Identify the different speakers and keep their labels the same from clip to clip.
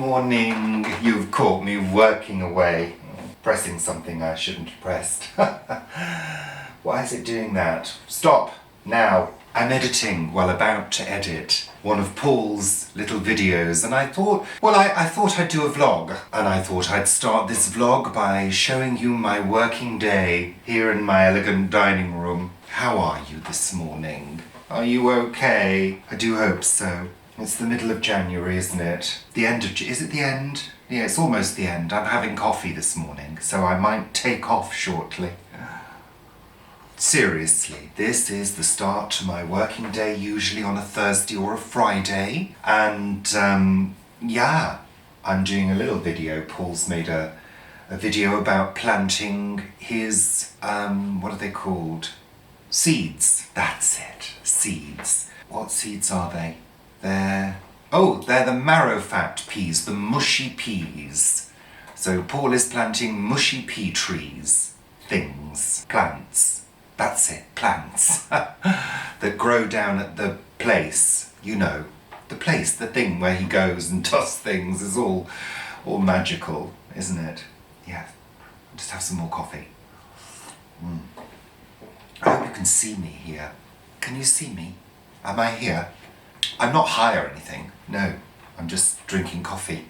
Speaker 1: morning. You've caught me working away, pressing something I shouldn't have pressed. Why is it doing that? Stop now. I'm editing, about to edit one of Paul's little videos, and I thought, I thought I'd do a vlog, and I thought I'd start this vlog by showing you my working day here in my elegant dining room. How are you this morning? Are you okay? I do hope so. It's the middle of January, isn't it? Is it the end? Yeah, it's almost the end. I'm having coffee this morning, so I might take off shortly. Seriously, this is the start to my working day, usually on a Thursday or a Friday. And, yeah, I'm doing a little video. Paul's made a video about planting his, what are they called? Seeds. That's it. Seeds. What seeds are they? They're the marrow fat peas, the mushy peas. So Paul is planting mushy pea trees. Plants. That's it, plants. That grow down at the place, you know. The place, the thing where he goes and does things is all magical, isn't it? Yeah. I'll just have some more coffee. I hope you can see me here. Can you see me? Am I here? I'm not high or anything. No, I'm just drinking coffee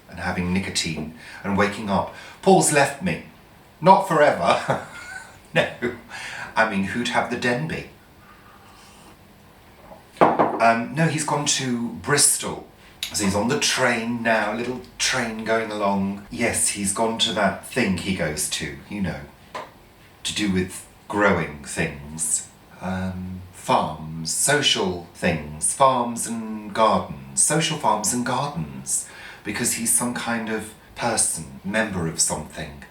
Speaker 1: and having nicotine and waking up. Paul's left me. Not forever. No. I mean, who'd have the Denby? No, he's gone to Bristol. So he's on the train now, little train going along. Yes, he's gone to that thing he goes to, you know, to do with growing things. Farms, social things, farms and gardens, social farms and gardens, because he's some kind of person, member of something.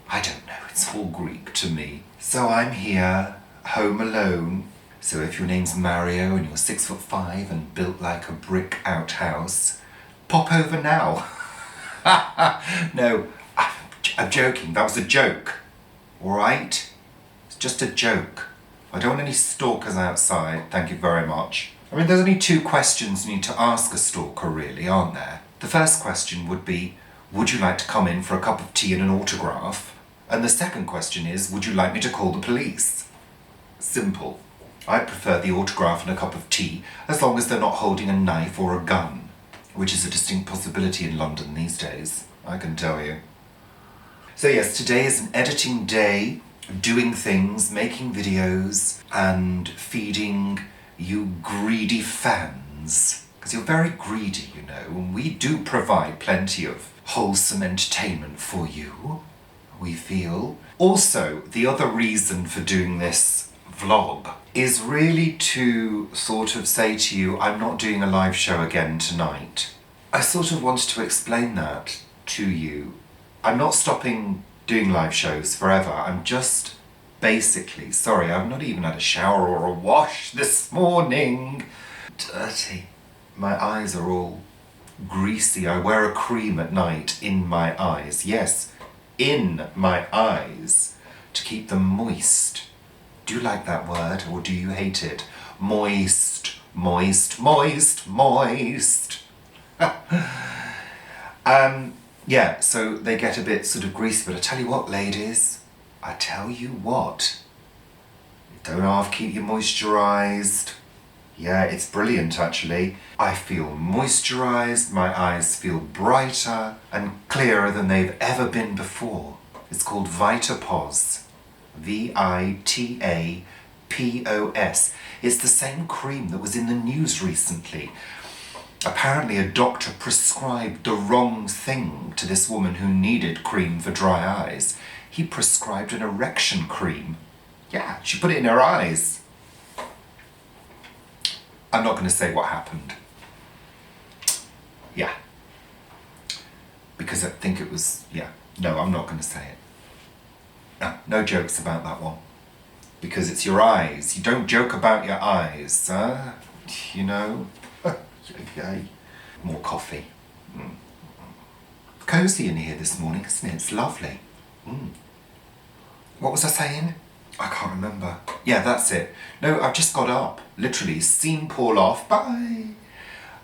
Speaker 1: I don't know, it's all Greek to me. So I'm here, home alone. So if your name's Mario and you're 6'5" and built like a brick outhouse, pop over now. No, I'm joking, that was a joke, all right? It's just a joke. I don't want any stalkers outside, thank you very much. I mean, there's only two questions you need to ask a stalker, really, aren't there? The first question would be, would you like to come in for a cup of tea and an autograph? And the second question is, would you like me to call the police? Simple. I prefer the autograph and a cup of tea, as long as they're not holding a knife or a gun, which is a distinct possibility in London these days, I can tell you. So yes, today is an editing day, doing things, making videos, and feeding you greedy fans. Because you're very greedy, you know, and we do provide plenty of wholesome entertainment for you, we feel. Also, the other reason for doing this vlog is really to sort of say to you, I'm not doing a live show again tonight. I sort of wanted to explain that to you. I'm not stopping doing live shows forever. I'm just basically, sorry, I've not even had a shower or a wash this morning. Dirty. My eyes are all greasy. I wear a cream at night in my eyes. Yes, in my eyes, to keep them moist. Do you like that word or do you hate it? Moist, moist, moist, moist. Yeah, so they get a bit sort of greasy, but I tell you what, ladies, I tell you what, don't half keep you moisturised. Yeah, it's brilliant actually. I feel moisturised, my eyes feel brighter and clearer than they've ever been before. It's called Vitapos. Vitapos. It's the same cream that was in the news recently. Apparently a doctor prescribed the wrong thing to this woman who needed cream for dry eyes. He prescribed an erection cream. Yeah, she put it in her eyes. I'm not going to say what happened. Yeah. Because I think it was, yeah. No, I'm not going to say it. No jokes about that one. Because it's your eyes. You don't joke about your eyes, huh? You know? More coffee. Cosy in here this morning, isn't it? It's lovely. What was I saying? I can't remember. Yeah, that's it. No, I've just got up. Literally, seen Paul off. Bye.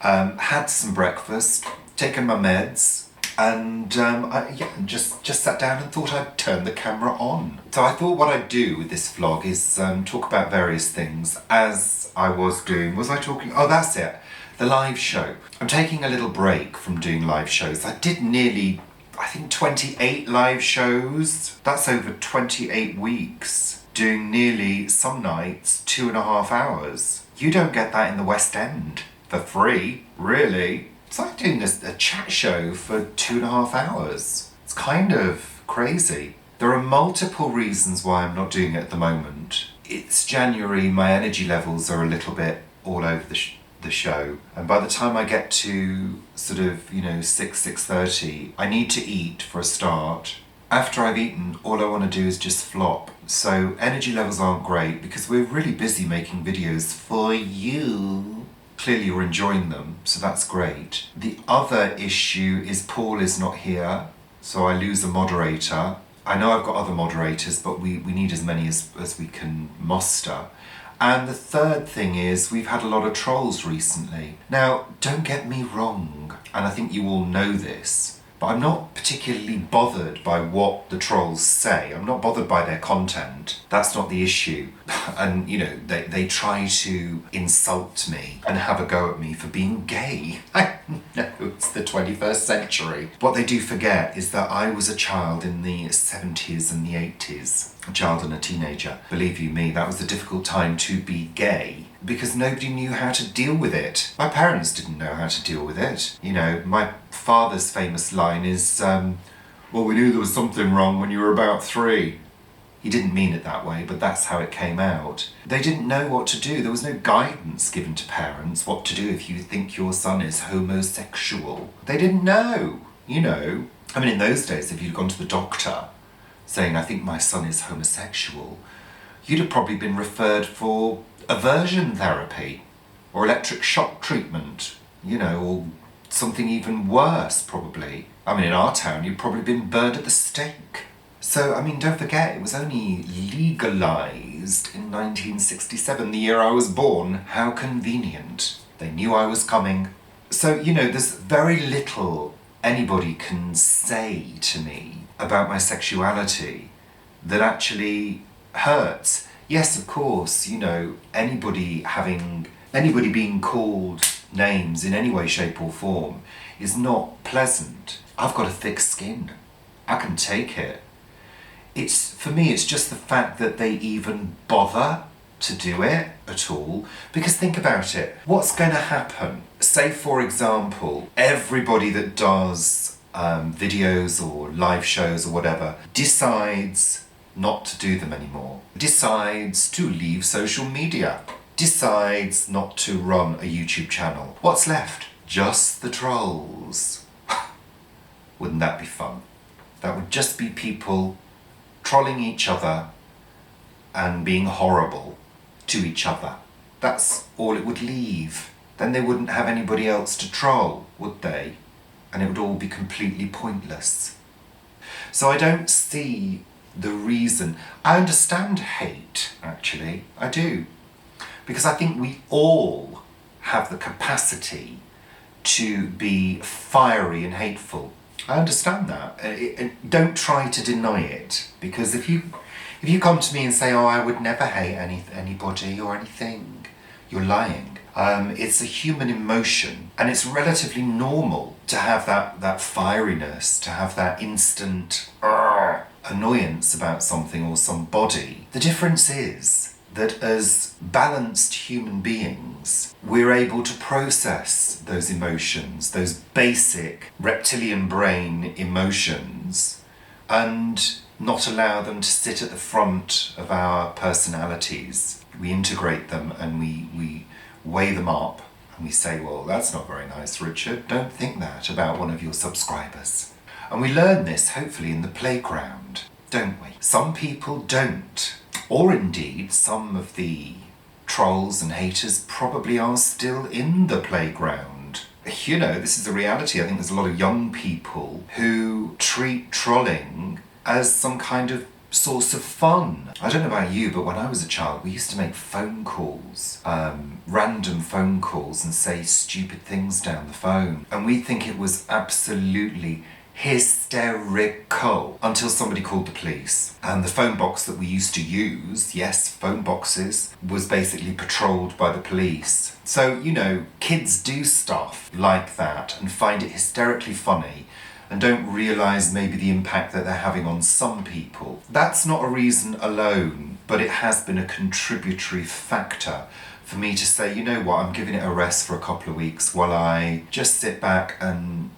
Speaker 1: Had some breakfast. taken my meds, and I just sat down and thought I'd turn the camera on. So I thought what I'd do with this vlog is talk about various things as I was doing. Was I talking? Oh, that's it. The live show. I'm taking a little break from doing live shows. I did nearly, I think, 28 live shows. That's over 28 weeks. Doing nearly, some nights, 2.5 hours. You don't get that in the West End for free, really. It's like doing a chat show for 2.5 hours. It's kind of crazy. There are multiple reasons why I'm not doing it at the moment. It's January, my energy levels are a little bit all over the show, and by the time I get to sort of 6:30, I need to eat for a start. After I've eaten, all I want to do is just flop. So energy levels aren't great because we're really busy making videos for you. Clearly you're enjoying them, so that's great. The other issue is Paul is not here, so I lose a moderator. I know I've got other moderators, but we need as many as we can muster. And the third thing is we've had a lot of trolls recently. Now, don't get me wrong, and I think you all know this, but I'm not particularly bothered by what the trolls say. I'm not bothered by their content. That's not the issue. And, they try to insult me and have a go at me for being gay. I know, it's the 21st century. What they do forget is that I was a child in the 70s and the 80s. A child and a teenager. Believe you me, that was a difficult time to be gay because nobody knew how to deal with it. My parents didn't know how to deal with it. My father's famous line is, well, we knew there was something wrong when you were about 3. He didn't mean it that way, but that's how it came out. They didn't know what to do. There was no guidance given to parents what to do if you think your son is homosexual. They didn't know, I mean, in those days, if you'd gone to the doctor saying, I think my son is homosexual, you'd have probably been referred for aversion therapy or electric shock treatment, or something even worse, probably. I mean, in our town, you'd probably been burned at the stake. So, I mean, don't forget, it was only legalised in 1967, the year I was born. How convenient. They knew I was coming. So, there's very little anybody can say to me about my sexuality that actually hurts. Yes, of course, anybody being called names in any way, shape or form is not pleasant. I've got a thick skin. I can take it. For me, it's just the fact that they even bother to do it at all. Because think about it. What's going to happen? Say, for example, everybody that does videos or live shows or whatever decides not to do them anymore, decides to leave social media, decides not to run a YouTube channel. What's left? Just the trolls. Wouldn't that be fun? That would just be people trolling each other and being horrible to each other. That's all it would leave. Then they wouldn't have anybody else to troll, would they? And it would all be completely pointless. So I don't see the reason. I understand hate, actually. I do. Because I think we all have the capacity to be fiery and hateful. I understand that. Don't try to deny it. Because if you come to me and say, oh, I would never hate anybody or anything, you're lying. It's a human emotion, and it's relatively normal to have that fieriness, to have that instant annoyance about something or somebody. The difference is that as balanced human beings, we're able to process those emotions, those basic reptilian brain emotions, and not allow them to sit at the front of our personalities. We integrate them and we weigh them up and we say, well, that's not very nice, Richard. Don't think that about one of your subscribers. And we learn this, hopefully, in the playground, don't we? Some people don't. Or indeed, some of the trolls and haters probably are still in the playground. This is a reality. I think there's a lot of young people who treat trolling as some kind of source of fun. I don't know about you, but when I was a child, we used to make phone calls, random phone calls, and say stupid things down the phone. And we'd think it was absolutely hysterical until somebody called the police. And the phone box that we used to use, yes, phone boxes, was basically patrolled by the police. So, you know, kids do stuff like that and find it hysterically funny and don't realise maybe the impact that they're having on some people. That's not a reason alone, but it has been a contributory factor for me to say, you know what, I'm giving it a rest for a couple of weeks while I just sit back and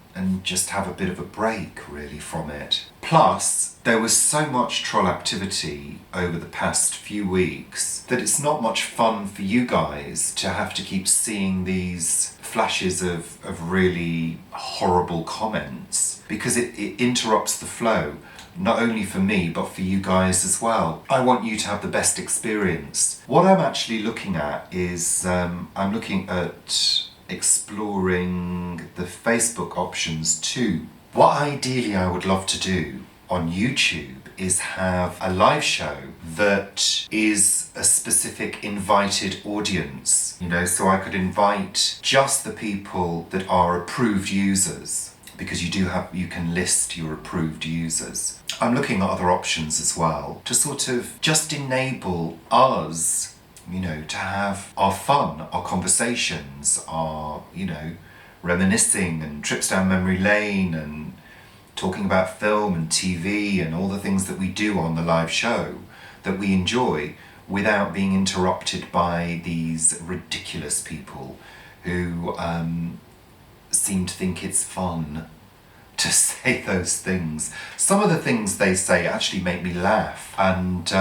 Speaker 1: just have a bit of a break, really, from it. Plus, there was so much troll activity over the past few weeks that it's not much fun for you guys to have to keep seeing these flashes of really horrible comments, because it interrupts the flow, not only for me, but for you guys as well. I want you to have the best experience. What I'm actually looking at is, I'm looking at exploring the Facebook options too. What ideally I would love to do on YouTube is have a live show that is a specific invited audience, you know, so I could invite just the people that are approved users, because you can list your approved users. I'm looking at other options as well to sort of just enable us, you know, to have our fun, our conversations, our, you know, reminiscing and trips down memory lane and talking about film and TV and all the things that we do on the live show that we enjoy without being interrupted by these ridiculous people who seem to think it's fun to say those things. Some of the things they say actually make me laugh, and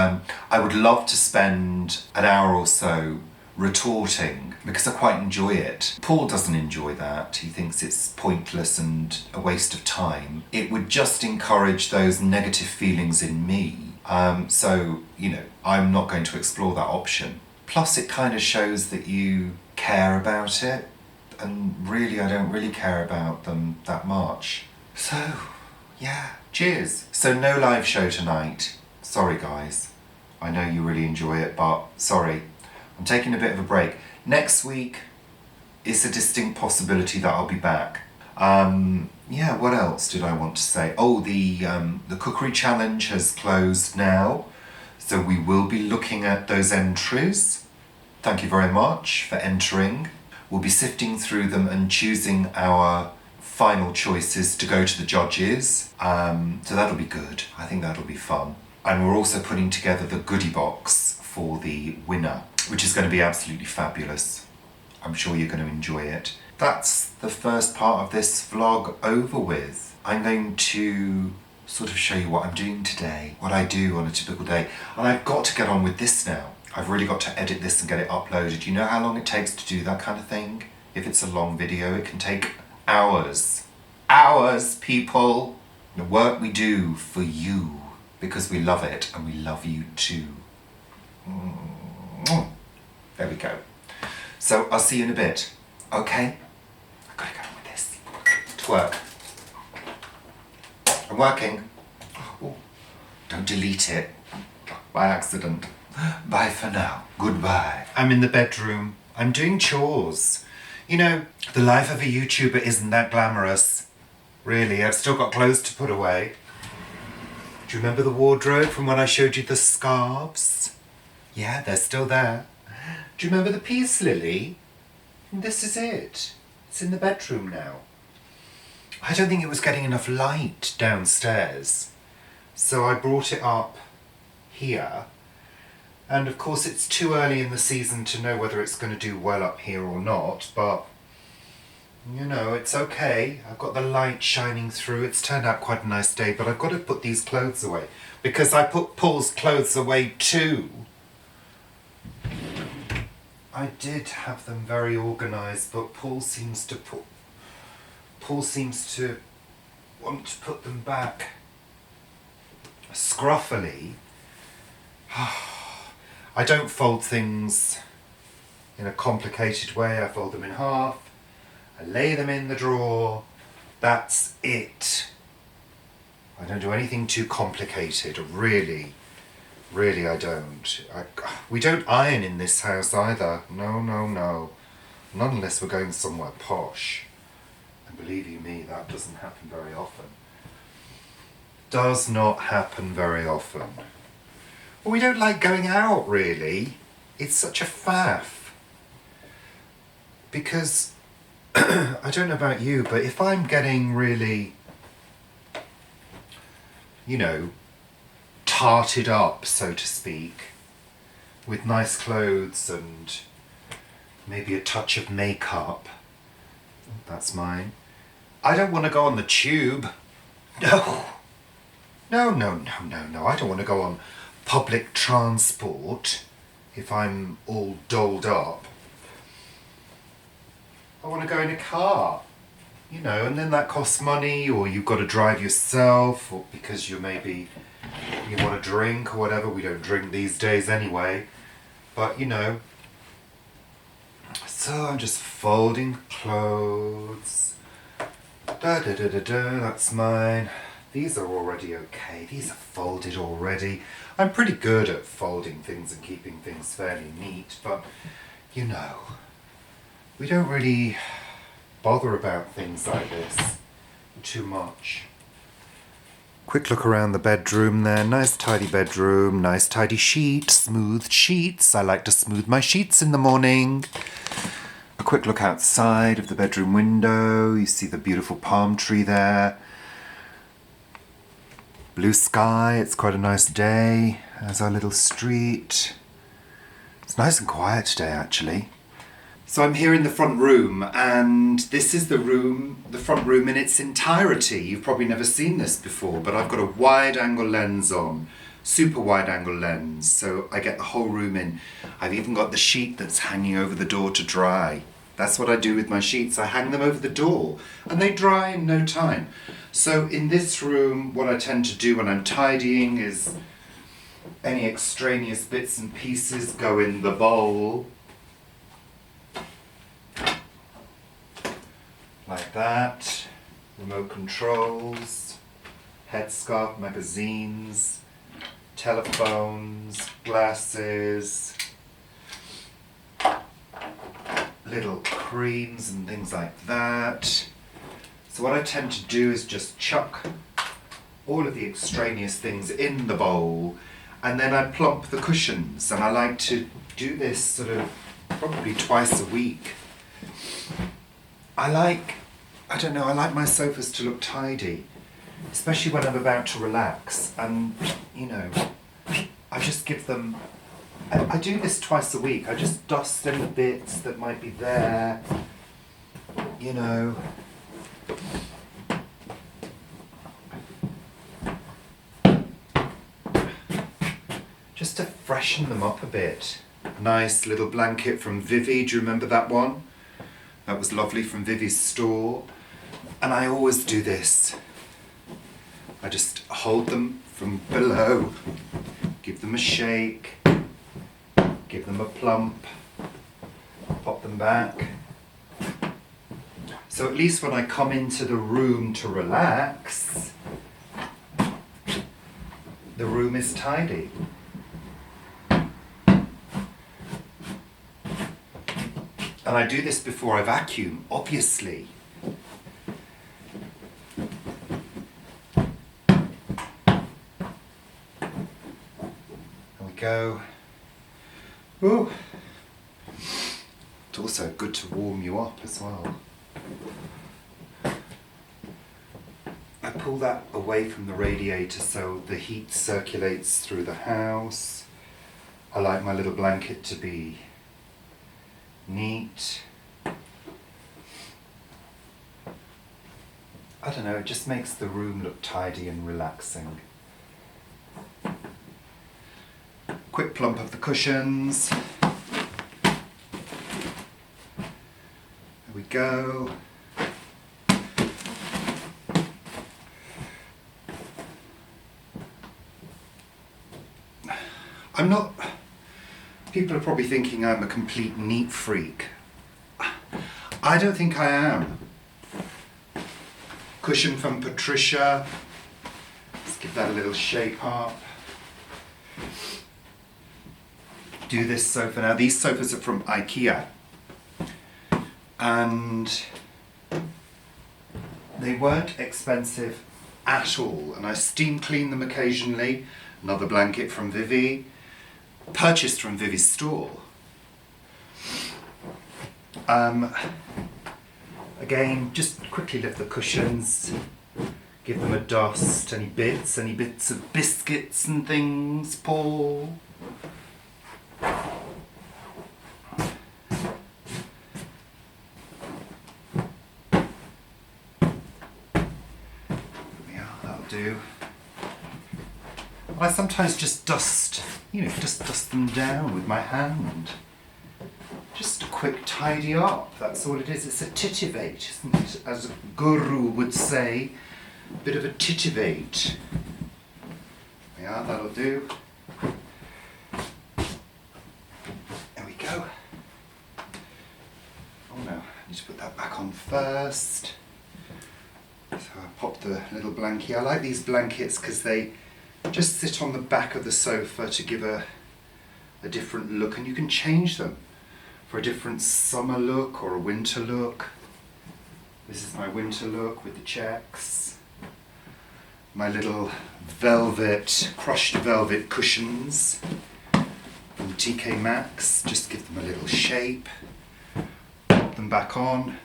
Speaker 1: I would love to spend an hour or so retorting, because I quite enjoy it. Paul doesn't enjoy that. He thinks it's pointless and a waste of time. It would just encourage those negative feelings in me. So, you know, I'm not going to explore that option. Plus, it kind of shows that you care about it, and really, I don't really care about them that much. So, yeah, cheers. So no live show tonight. Sorry, guys. I know you really enjoy it, but sorry. I'm taking a bit of a break. Next week is a distinct possibility that I'll be back. Yeah, what else did I want to say? Oh, the cookery challenge has closed now, so we will be looking at those entries. Thank you very much for entering. We'll be sifting through them and choosing our final choices to go to the judges. So that'll be good. I think that'll be fun. And we're also putting together the goodie box for the winner, which is going to be absolutely fabulous. I'm sure you're going to enjoy it. That's the first part of this vlog over with. I'm going to sort of show you what I'm doing today, what I do on a typical day. And I've got to get on with this now. I've really got to edit this and get it uploaded. You know how long it takes to do that kind of thing? If it's a long video, it can take hours. Hours, people! The work we do for you, because we love it and we love you too. There we go. So I'll see you in a bit, okay? I've got to get on with this. To work. I'm working. Oh, don't delete it by accident. Bye for now. Goodbye. I'm in the bedroom. I'm doing chores. You know, the life of a YouTuber isn't that glamorous. Really, I've still got clothes to put away. Do you remember the wardrobe from when I showed you the scarves? Yeah, they're still there. Do you remember the peace lily? This is it. It's in the bedroom now. I don't think it was getting enough light downstairs, so I brought it up here. And of course it's too early in the season to know whether it's going to do well up here or not, but you know, it's okay. I've got the light shining through. It's turned out quite a nice day, but I've got to put these clothes away because I put Paul's clothes away too. I did have them very organised, but Paul seems to want to put them back scruffily. I don't fold things in a complicated way. I fold them in half. I lay them in the drawer. That's it. I don't do anything too complicated, really. Really, I don't. We don't iron in this house either. No, no, no. Not unless we're going somewhere posh. And believe you me, that doesn't happen very often. Does not happen very often. Well, we don't like going out, really. It's such a faff. Because, I don't know about you, but if I'm getting really, you know, tarted up, so to speak, with nice clothes and maybe a touch of makeup, that's mine, I don't want to go on the tube. No. No, no, no, no, no. I don't want to go on public transport if I'm all dolled up. I want to go in a car, you know, and then that costs money, or you've got to drive yourself, or because you want to drink or whatever. We don't drink these days anyway, but you know. So I'm just folding clothes. Da da da da da, that's mine. These are already okay. These are folded already. I'm pretty good at folding things and keeping things fairly neat, but you know, we don't really bother about things like this too much. Quick look around the bedroom there. Nice tidy bedroom, nice tidy sheets, smooth sheets. I like to smooth my sheets in the morning. A quick look outside of the bedroom window. You see the beautiful palm tree there. Blue sky, it's quite a nice day. There's our little street. It's nice and quiet today, actually. So I'm here in the front room, and this is the front room in its entirety. You've probably never seen this before, but I've got a wide angle lens on, super wide angle lens, so I get the whole room in. I've even got the sheet that's hanging over the door to dry. That's what I do with my sheets. I hang them over the door, and they dry in no time. So in this room, what I tend to do when I'm tidying is any extraneous bits and pieces go in the bowl. Like that. Remote controls, headscarf, magazines, telephones, glasses, little creams and things like that. So what I tend to do is just chuck all of the extraneous things in the bowl, and then I plump the cushions, and I like to do this sort of probably twice a week. I like my sofas to look tidy, especially when I'm about to relax, and you know, I just give them, I do this twice a week. I just dust any bits that might be there, you know. Just to freshen them up a bit. Nice little blanket from Vivi, do you remember that one? That was lovely, from Vivi's store. And I always do this. I just hold them from below, give them a shake, give them a plump, pop them back. So at least when I come into the room to relax, the room is tidy. And I do this before I vacuum, obviously. There we go. Ooh. It's also good to warm you up as well. I pull that away from the radiator so the heat circulates through the house. I like my little blanket to be neat. I don't know, it just makes the room look tidy and relaxing. Quick plump of the cushions. There we go. I'm not... People are probably thinking I'm a complete neat freak. I don't think I am. Cushion from Patricia. Let's give that a little shake up. do this sofa. Now these sofas are from IKEA and they weren't expensive at all, and I steam clean them occasionally. Another blanket from Vivi, purchased from Vivi's stall. Again, just quickly lift the cushions, give them a dust. Any bits of biscuits and things, Paul? Yeah, that'll do. I sometimes just dust, just dust them down with my hand. Just a quick tidy up, that's all it is. It's a titivate, isn't it? As a guru would say, a bit of a titivate. Yeah, that'll do. There we go. Oh no, I need to put that back on first. So I pop the little blankie. I like these blankets because they just sit on the back of the sofa to give a different look, and you can change them for a different summer look or a winter look. This is my winter look with the checks. My little velvet, crushed velvet cushions from TK Maxx. Just give them a little shape. Pop them back on.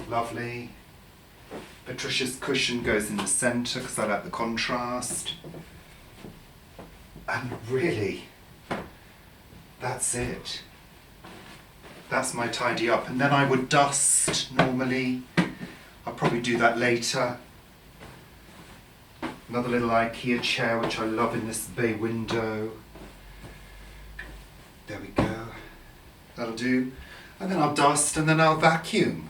Speaker 1: Lovely. Patricia's cushion goes in the centre because I like the contrast. And really, that's it. That's my tidy up. And then I would dust normally. I'll probably do that later. Another little IKEA chair which I love in this bay window. There we go. That'll do. And then I'll dust and then I'll vacuum.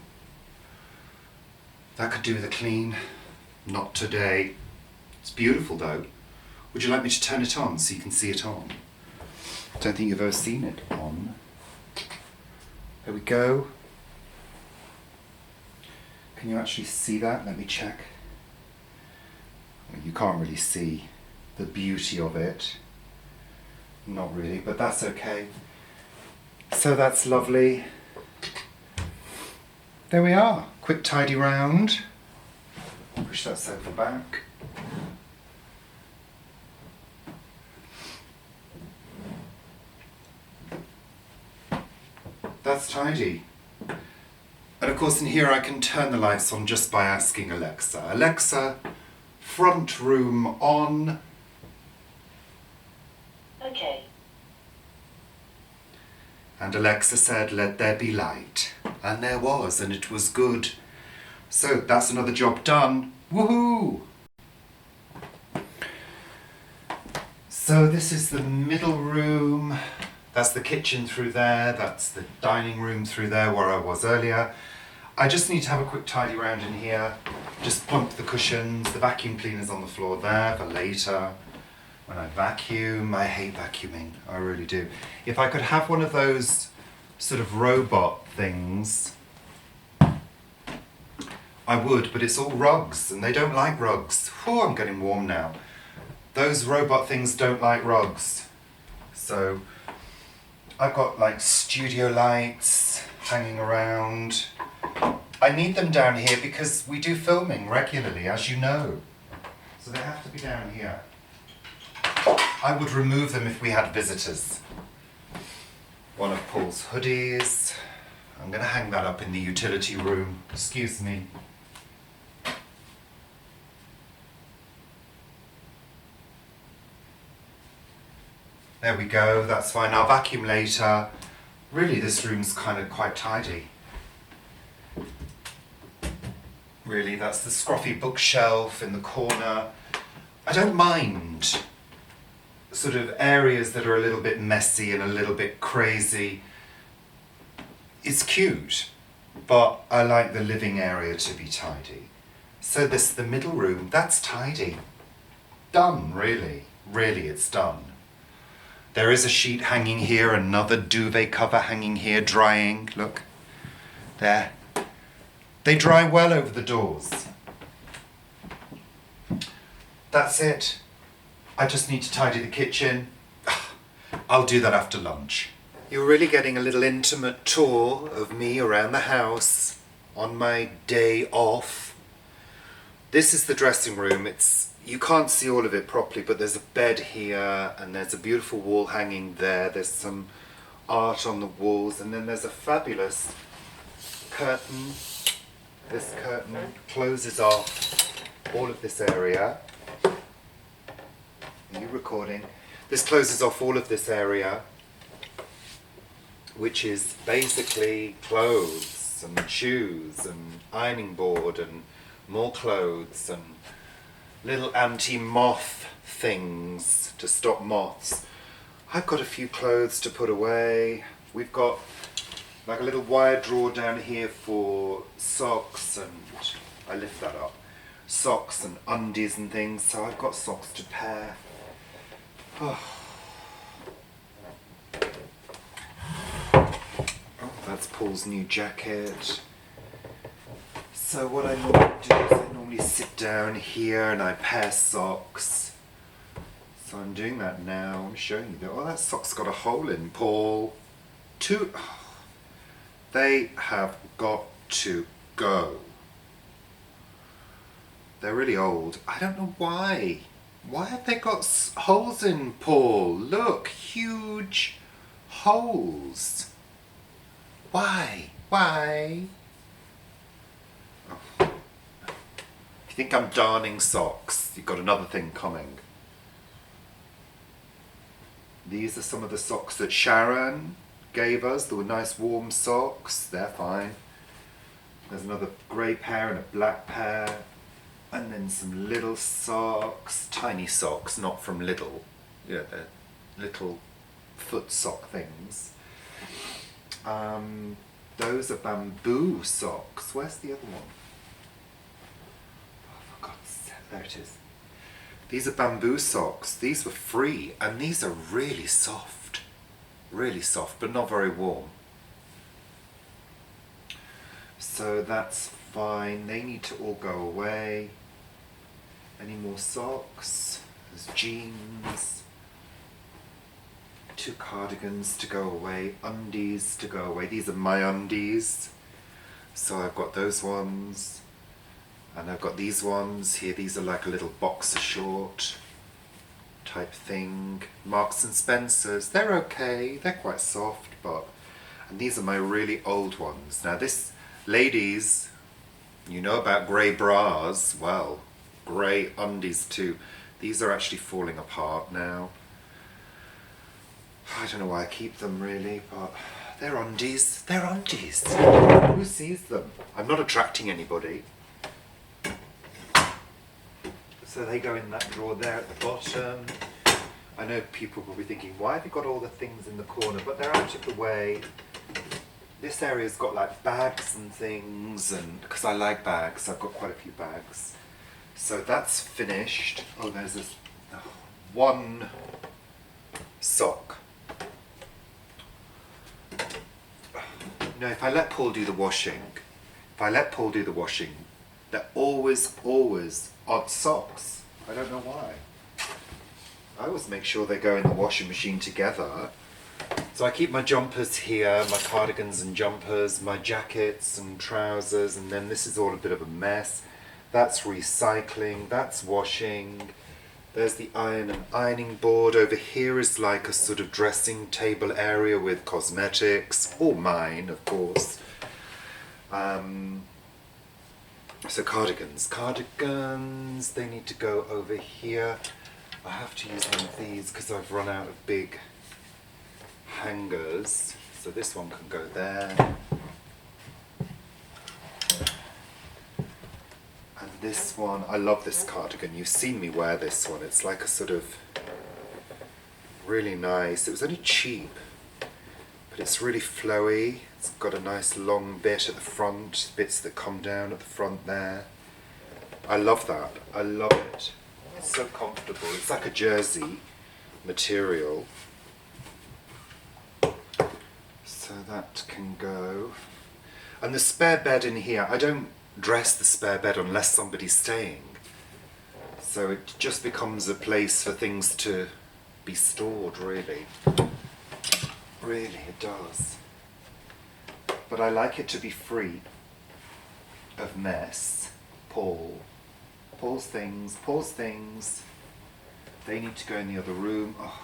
Speaker 1: That could do with a clean. Not today. It's beautiful though. Would you like me to turn it on so you can see it on? Don't think you've ever seen it on. There we go. Can you actually see that? Let me check. You can't really see the beauty of it. Not really, but that's okay. So that's lovely. There we are. Quick tidy round. Push that sofa back. That's tidy. And of course in here I can turn the lights on just by asking Alexa. Alexa, front room on.
Speaker 2: Okay.
Speaker 1: And Alexa said, let there be light. And there was, and it was good. So that's another job done. Woohoo! So this is the middle room. That's the kitchen through there. That's the dining room through there where I was earlier. I just need to have a quick tidy round in here. Just plump the cushions. The vacuum cleaner's on the floor there for later. When I vacuum, I hate vacuuming. I really do. If I could have one of those sort of robot things, I would, but it's all rugs and they don't like rugs. Whew, I'm getting warm now. Those robot things don't like rugs. So I've got like studio lights hanging around. I need them down here because we do filming regularly, as you know. So they have to be down here. I would remove them if we had visitors. One of Paul's hoodies. I'm going to hang that up in the utility room. Excuse me. There we go, that's fine. I'll vacuum later. Really, this room's kind of quite tidy. Really, that's the scruffy bookshelf in the corner. I don't mind sort of areas that are a little bit messy and a little bit crazy. It's cute, but I like the living area to be tidy. So this, the middle room, that's tidy. Done, really. Really, it's done. There is a sheet hanging here, another duvet cover hanging here, drying. Look, there. They dry well over the doors. That's it. I just need to tidy the kitchen. I'll do that after lunch. You're really getting a little intimate tour of me around the house on my day off. This is the dressing room. You can't see all of it properly, but there's a bed here and there's a beautiful wall hanging there. There's some art on the walls, and then there's a fabulous curtain. This curtain closes off all of this area. Are you recording? This closes off all of this area, which is basically clothes and shoes and ironing board and more clothes and little anti-moth things to stop moths. I've got a few clothes to put away. We've got like a little wire drawer down here for socks, and I lift that up. Socks and undies and things, so I've got socks to pair. Oh, that's Paul's new jacket. So what I normally do is I normally sit down here and I pair socks. So I'm doing that now. I'm showing you that. Oh, that sock's got a hole in, Paul. They have got to go. They're really old. I don't know why. Why have they got holes in, Paul? Look, huge holes. Why? Why? Oh. If you think I'm darning socks, you've got another thing coming. These are some of the socks that Sharon gave us. They were nice warm socks. They're fine. There's another grey pair and a black pair. And then some little socks. Tiny socks, not from Lidl. Yeah, they're little foot sock things. Those are bamboo socks. Where's the other one? Oh, for God's sake. There it is. These are bamboo socks. These were free, and these are really soft. Really soft, but not very warm. So that's fine. They need to all go away. Any more socks? There's jeans. 2 cardigans to go away. Undies to go away. These are my undies. So I've got those ones. And I've got these ones here. These are like a little boxer short type thing. Marks and Spencer's. They're okay. They're quite soft, but... And these are my really old ones. Now this, ladies, you know about grey bras. Well, grey undies too. These are actually falling apart now. I don't know why I keep them really, but they're undies. They're undies. Who sees them? I'm not attracting anybody. So they go in that drawer there at the bottom. I know people will be thinking, why have you got all the things in the corner? But they're out of the way. This area's got like bags and things, and because I like bags, I've got quite a few bags. So that's finished. Oh, there's this one sock. No, if I let Paul do the washing, they're always odd socks. I don't know why. I always make sure they go in the washing machine together. So I keep my jumpers here, my cardigans and jumpers, my jackets and trousers, and then this is all a bit of a mess. That's recycling, that's washing. There's the iron and ironing board. Over here is like a sort of dressing table area with cosmetics, all mine, of course. So cardigans, they need to go over here. I have to use one of these because I've run out of big hangers. So this one can go there. And this one, I love this cardigan. You've seen me wear this one. It's like a sort of really nice. It was only cheap, but it's really flowy. It's got a nice long bit at the front, bits that come down at the front there. I love that. I love it. It's so comfortable. It's like a jersey material. So that can go. And the spare bed in here, I don't dress the spare bed unless somebody's staying. So it just becomes a place for things to be stored, really. Really, it does. But I like it to be free of mess. Paul's things. They need to go in the other room. Oh.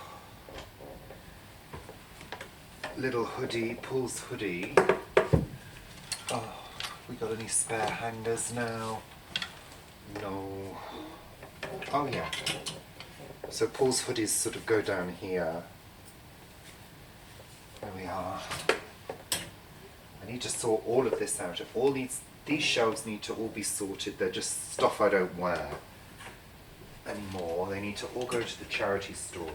Speaker 1: Little hoodie, Paul's hoodie. Oh, we got any spare hangers now? No. Oh yeah. So Paul's hoodies sort of go down here. There we are. I need to sort all of this out. These shelves need to all be sorted. They're just stuff I don't wear anymore. They need to all go to the charity store.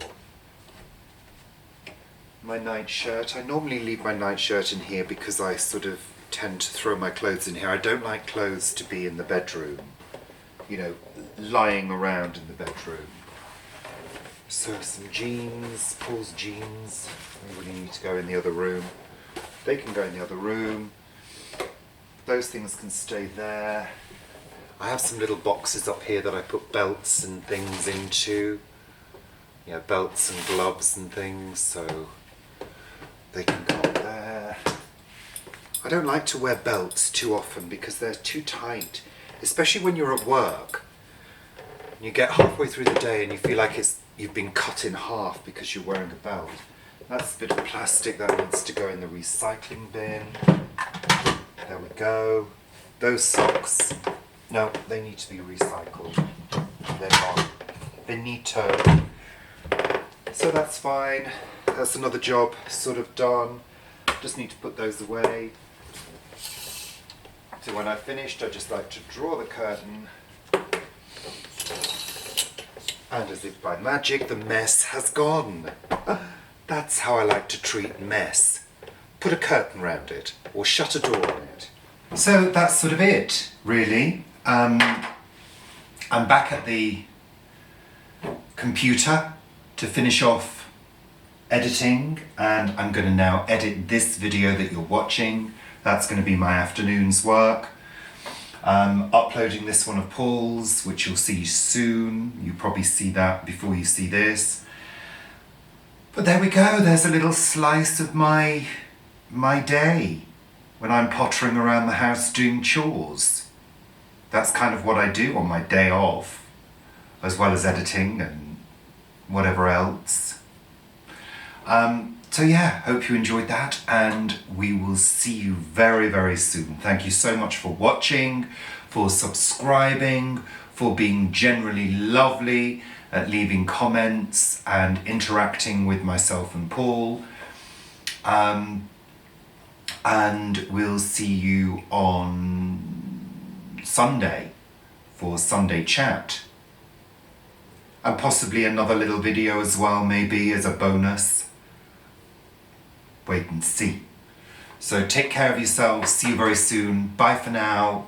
Speaker 1: My nightshirt. I normally leave my nightshirt in here because I sort of tend to throw my clothes in here. I don't like clothes to be in the bedroom, you know, lying around in the bedroom. So some jeans, Paul's jeans. They really need to go in the other room. They can go in the other room. Those things can stay there. I have some little boxes up here that I put belts and things into. Yeah, belts and gloves and things, so they can go up there. I don't like to wear belts too often because they're too tight, especially when you're at work. You get halfway through the day and you feel like you've been cut in half because you're wearing a belt. That's a bit of plastic that needs to go in the recycling bin. There we go. Those socks, no, they need to be recycled. They're gone. Finito. So that's fine. That's another job sort of done. Just need to put those away. So when I've finished, I just like to draw the curtain. And as if by magic, the mess has gone. That's how I like to treat mess. Put a curtain round it, or shut a door on it. So that's sort of it, really. I'm back at the computer to finish off editing, and I'm going to now edit this video that you're watching. That's going to be my afternoon's work. Uploading this one of Paul's, which you'll see soon. You'll probably see that before you see this. But there we go, there's a little slice of my day when I'm pottering around the house doing chores. That's kind of what I do on my day off, as well as editing and whatever else. So yeah, hope you enjoyed that, and we will see you very, very soon. Thank you so much for watching, for subscribing, for being generally lovely at leaving comments and interacting with myself and Paul. And we'll see you on Sunday for Sunday chat. And possibly another little video as well, maybe as a bonus. Wait and see. So take care of yourselves. See you very soon. Bye for now.